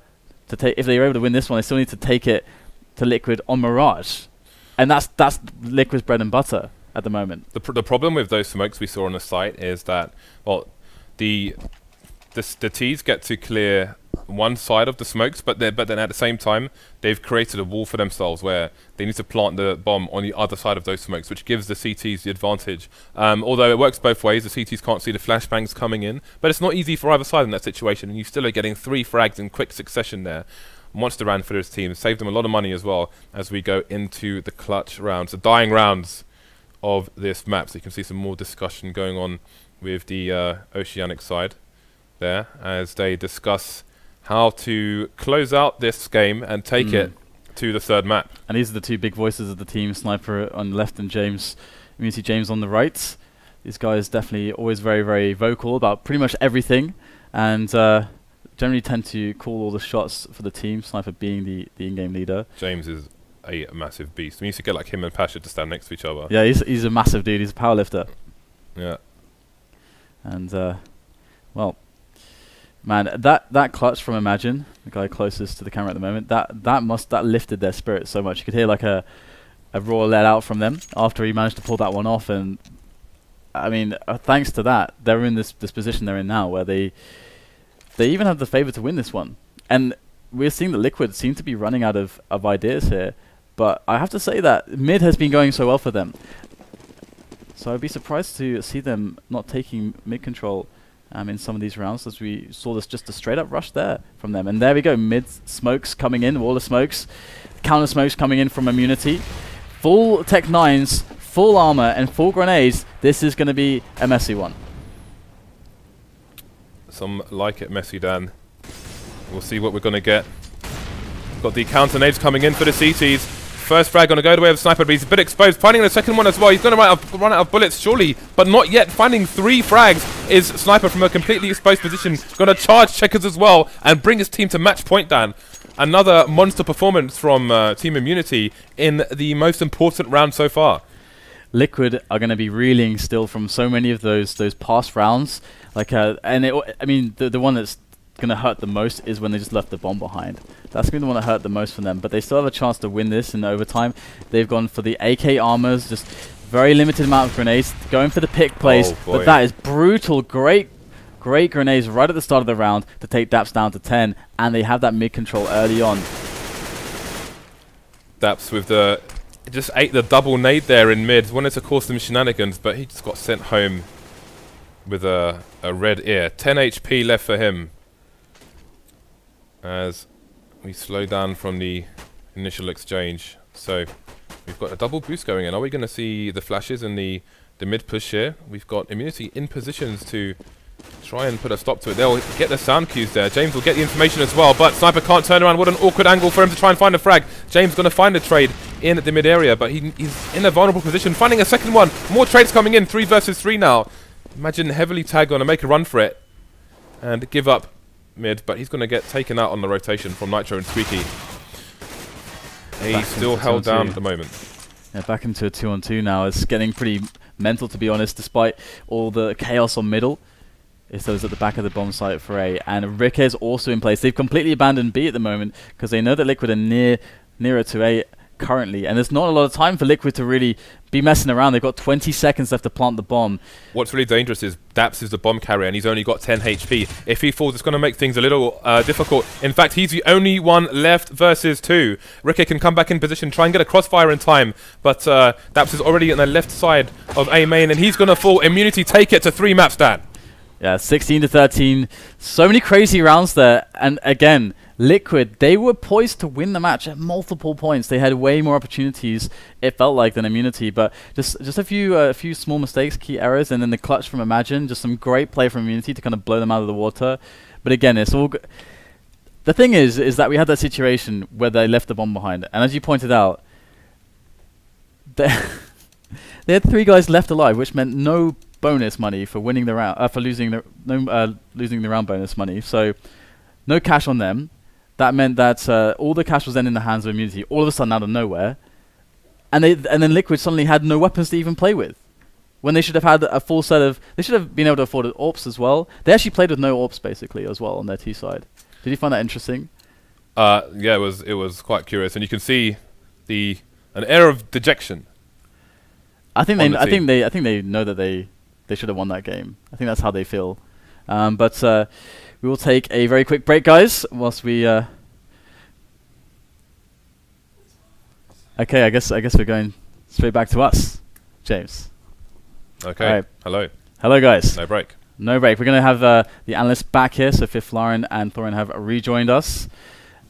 B: take. If they're able to win this one, they still need to take it to Liquid on Mirage, and that's Liquid's bread and butter at the moment. The
D: problem with those smokes we saw on the site is that, well, the T's get to clear one side of the smokes, but then at the same time they've created a wall for themselves where they need to plant the bomb on the other side of those smokes, which gives the CTs the advantage. Although it works both ways, the CTs can't see the flashbangs coming in, but it's not easy for either side in that situation, and you still are getting 3 frags in quick succession there. Monster round for this team, saved them a lot of money as well as we go into the clutch rounds, the dying rounds of this map. So you can see some more discussion going on with the Oceanic side there as they discuss how to close out this game and take it to the 3rd map.
B: And these are the 2 big voices of the team, SnypeR on the left and Immunity James on the right. These guys definitely always very, very vocal about pretty much everything, and generally tend to call all the shots for the team, SnypeR being the in-game leader.
D: James is a massive beast. We used to get like him and Pasha to stand next to each other.
B: Yeah, he's a massive dude. He's a powerlifter.
D: Yeah.
B: And well, man, that clutch from emagine, the guy closest to the camera at the moment, that lifted their spirit so much. You could hear like a roar let out from them after he managed to pull that one off. And I mean, thanks to that, they're in this position they're in now, where they even have the favor to win this one. And we're seeing that Liquid seem to be running out of ideas here. But I have to say that mid has been going so well for them. So I'd be surprised to see them not taking mid control in some of these rounds, as we saw this just a straight up rush there from them. And there we go, mid smokes coming in, wall of smokes, counter smokes coming in from Immunity. Full Tech 9s, full armor, and full grenades. This is going to be a messy one.
D: Some like it messy, Dan. We'll see what we're going to get. Got the counter nades coming in for the CTs. First frag going to go the way of SnypeR, but he's a bit exposed. Finding the second one as well. He's going to run out of bullets, surely, but not yet. Finding 3 frags is SnypeR from a completely exposed position. Going to charge checkers as well and bring his team to match point, Dan. Another monster performance from Team Immunity in the most important round so far.
B: Liquid are going to be reeling still from so many of those past rounds. Like, I mean, the one that's going to hurt the most is when they just left the bomb behind. That's going to be the one that hurt the most for them. But they still have a chance to win this in overtime. They've gone for the AK armors, just very limited amount of grenades, going for the pick plays. But that is brutal. Great grenades right at the start of the round to take daps down to 10, and they have that mid control early on.
D: Daps with the just ate the double nade there in mid. Wanted to cause some shenanigans, but he just got sent home with a red ear. 10 HP left for him as we slow down from the initial exchange. So we've got a double boost going in. Are we going to see the flashes in the mid push here? We've got Immunity in positions to try and put a stop to it. They'll get the sound cues there. James will get the information as well, but SnypeR can't turn around. What an awkward angle for him to try and find a frag. James going to find a trade in the mid area, but he's in a vulnerable position. Finding a second one. More trades coming in. 3 versus 3 now. Imagine heavily tagged on to make a run for it and give up mid, but he's going to get taken out on the rotation from Nitro and Squeaky. He's still held down at the moment.
B: Yeah, back into a 2-on-2 now. It's getting pretty mental, to be honest, despite all the chaos on middle. It's those at the back of the bomb site for A. And Rickeh is also in place. They've completely abandoned B at the moment because they know that Liquid are nearer to A currently. And there's not a lot of time for Liquid to really be messing around. They've got 20 seconds left to plant the bomb.
D: What's really dangerous is daps is the bomb carrier and he's only got 10 HP. If he falls, it's going to make things a little difficult. In fact, he's the only one left versus 2. Rickeh can come back in position, try and get a crossfire in time, but daps is already on the left side of A main and he's going to fall. Immunity take it to 3 maps, Dan.
B: Yeah, 16-13. So many crazy rounds there. And again, Liquid, they were poised to win the match at multiple points. They had way more opportunities, it felt like, than Immunity. But just a few small mistakes, key errors, and then the clutch from Imagine. Just some great play from Immunity to kind of blow them out of the water. But again, it's all good. The thing is that we had that situation where they left the bomb behind. And as you pointed out, they had 3 guys left alive, which meant no bonus money for winning the round, for losing the round bonus money. So no cash on them. That meant that all the cash was then in the hands of Immunity, all of a sudden out of nowhere, and then Liquid suddenly had no weapons to even play with, when they should have had a full set of. They should have been able to afford AWPs as well. They actually played with no AWPs basically as well on their T side. Did you find that interesting?
D: Yeah, it was quite curious, and you can see an air of dejection.
B: I think they know that they should have won that game. I think that's how they feel. But we will take a very quick break, guys, whilst we... Okay, I guess we're going straight back to us, James.
D: Okay, right. Hello.
B: Hello, guys.
D: No break.
B: No break. We're going to have the analysts back here, so Fifth Lauren and Thorin have rejoined us.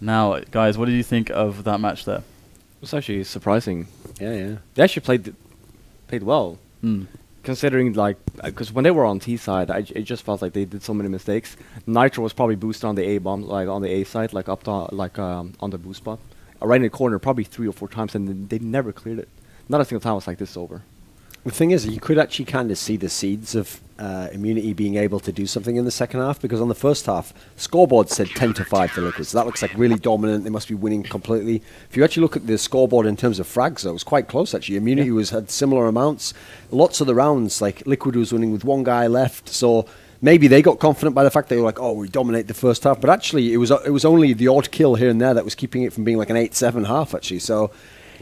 B: Now, guys, what did you think of that match there?
A: It was actually surprising. Yeah. They actually played well. Considering, like, because when they were on T side, it just felt like they did so many mistakes. Nitro was probably boosted on the A bomb, like on the A side, like up to, like on the boost spot, right in the corner, probably 3 or 4 times, and they never cleared it. Not a single time was like, this is over.
C: The thing is, you could actually kind of see the seeds of Immunity being able to do something in the second half, because on the first half, scoreboard said 10-5 to Liquid, so that looks like really dominant. They must be winning completely. If you actually look at the scoreboard in terms of frags, though, it was quite close, actually. Immunity had similar amounts. Lots of the rounds, like Liquid was winning with one guy left, so maybe they got confident by the fact they were like, oh, we dominate the first half, but actually it was only the odd kill here and there that was keeping it from being like an 8-7 half, actually. So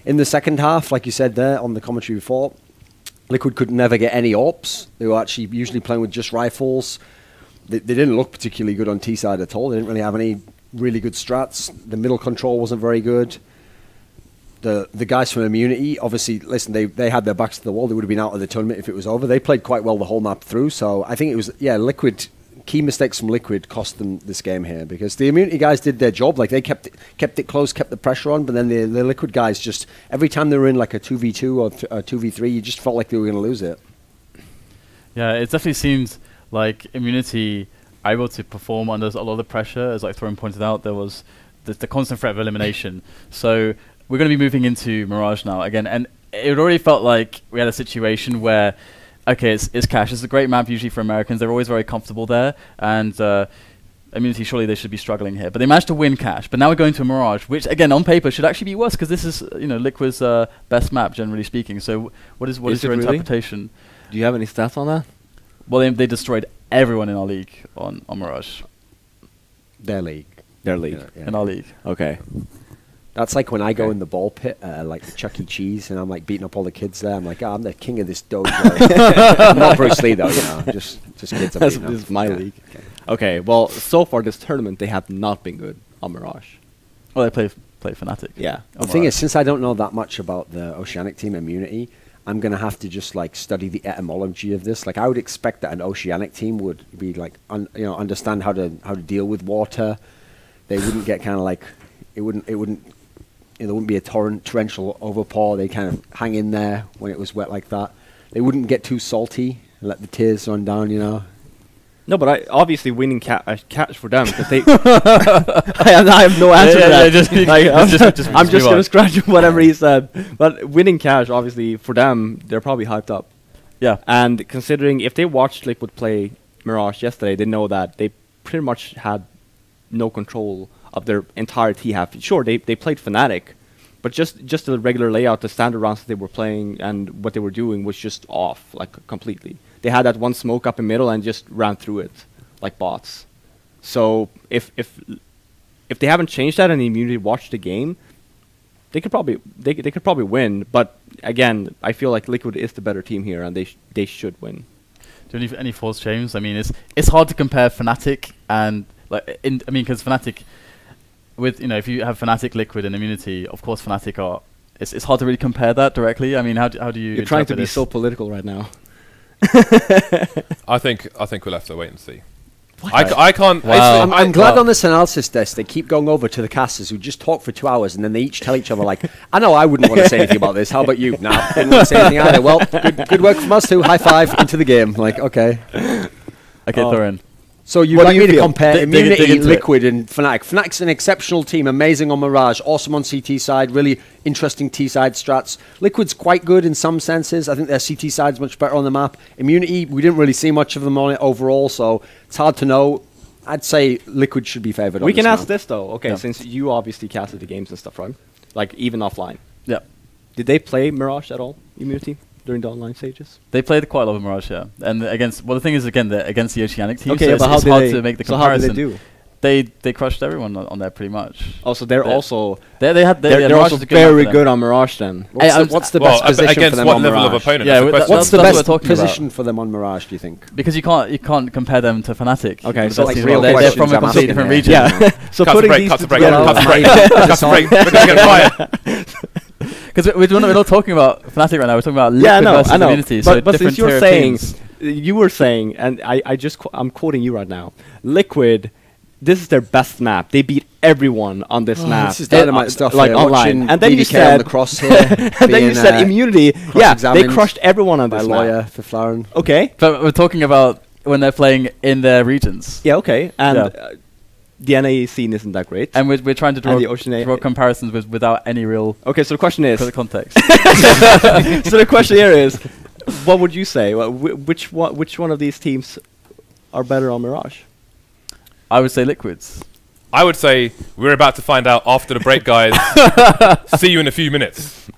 C: in the second half, like you said there on the commentary before, Liquid could never get any AWPs. They were actually usually playing with just rifles. They didn't look particularly good on T side at all. They didn't really have any really good strats. The middle control wasn't very good. The guys from Immunity, obviously, listen, they had their backs to the wall. They would have been out of the tournament if it was over. They played quite well the whole map through. So I think it was, Liquid. Key mistakes from Liquid cost them this game here, because the Immunity guys did their job. Like, they kept it close, kept the pressure on, but then the Liquid guys just, every time they were in like a 2v2 or a 2v3, you just felt like they were going to lose it.
B: Yeah, it definitely seemed like Immunity are able to perform under a lot of the pressure. As like Thorin pointed out, there was the constant threat of elimination. So we're going to be moving into Mirage now again, and it already felt like we had a situation where, okay, it's Cash. It's a great map usually for Americans. They're always very comfortable there. And Immunity, surely they should be struggling here. But they managed to win Cash. But now we're going to a Mirage, which, again, on paper should actually be worse, because this is, Liquid's best map, generally speaking. So what is your interpretation?
A: Do you have any stats on that?
B: Well, they destroyed everyone in our league on Mirage.
C: Their league.
A: Their league.
C: Yeah.
B: In our league.
A: Okay.
C: That's like when I go in the ball pit, like the Chuck E. Cheese, and I'm like beating up all the kids there. I'm like, I'm the king of this dojo. I'm not Bruce Lee, though, just kids.
A: This is my league. Okay, well, so far this tournament, they have not been good on Mirage.
B: Well, they play Fnatic.
A: Yeah.
C: The thing is, since I don't know that much about the Oceanic team Immunity, I'm going to have to just like study the etymology of this. Like, I would expect that an Oceanic team would be like, understand how to deal with water. They wouldn't get kind of like, there wouldn't be a torrential overpour. They kind of hang in there when it was wet like that. They wouldn't get too salty and let the tears run down,
A: No, but obviously winning catch for them, because they. I have no answer to that. I'm just going to scratch whatever he said. But winning cash, obviously, for them, they're probably hyped up.
B: Yeah.
A: And considering if they watched Liquid play Mirage yesterday, they know that they pretty much had no control of their entire T half. Sure, they played Fnatic, but just the regular layout, the standard rounds that they were playing and what they were doing was just off, like, completely. They had that one smoke up in middle and just ran through it like bots. So if they haven't changed that and the Immunity watched the game, they could probably win. But again, I feel like Liquid is the better team here, and they should win.
B: Do you have any thoughts, James? I mean, it's hard to compare Fnatic and because Fnatic, with if you have Fnatic, Liquid, and Immunity, of course Fnatic are. It's hard to really compare that directly. I mean, how do you?
A: You're trying to be so political right now.
D: I think we'll have to wait and see.
A: What?
D: I can't.
B: Wow.
C: I'm glad on this analysis desk they keep going over to the casters who just talk for 2 hours, and then they each tell each other like, I know I wouldn't want to say anything about this. How about you? No, didn't want to say anything either. Well, good work from us too. High five into the game. Like, okay.
B: Okay, Thorin.
C: So you'd like me to compare Immunity, Liquid, and Fnatic. Fnatic's an exceptional team, amazing on Mirage, awesome on CT side, really interesting T side strats. Liquid's quite good in some senses. I think their CT side's much better on the map. Immunity, we didn't really see much of them on it overall, so it's hard to know. I'd say Liquid should be favoured.
A: We can ask this though. Okay, since you obviously casted the games and stuff, right? Like even offline.
B: Yeah.
A: Did they play Mirage at all? Immunity? During the online stages?
B: They played quite a lot of Mirage, yeah. And the thing is, again, they're against the Oceanic team,
A: okay,
B: so it's hard to make the comparison.
A: How did they do?
B: They crushed everyone on there pretty much.
A: Oh, so they're also
B: they're
A: also very good on Mirage then.
C: What's the best position for them on Mirage?
D: Against what level of opponent?
B: Yeah,
C: what's the best position for them on Mirage, do you think?
B: Because you can't compare them to Fnatic.
A: Okay,
B: so
A: like
B: they're from a completely different region.
A: Yeah. So putting these
D: cut to break. We're going to get fired.
B: Because we're not talking about Fnatic right now. We're talking about Liquid versus Immunity. So
A: but since you're saying, you were saying, and I'm quoting you right now. Liquid, this is their best map. They beat everyone on this map.
C: This is dynamite stuff.
A: Like online. And then you said
C: the crosshair.
A: And then you said Immunity. Yeah, they crushed everyone on this
C: lawyer
A: map.
C: for Flaren.
A: Okay,
B: but we're talking about when they're playing in their regions.
A: Yeah. Okay. And the NA scene isn't that great.
B: And we're trying to draw comparisons without any real.
A: Okay, so the question is
B: context.
A: So the question here is, what would you say? Which one of these teams are better on Mirage?
B: I would say Liquids.
D: I would say we're about to find out after the break, guys. See you in a few minutes.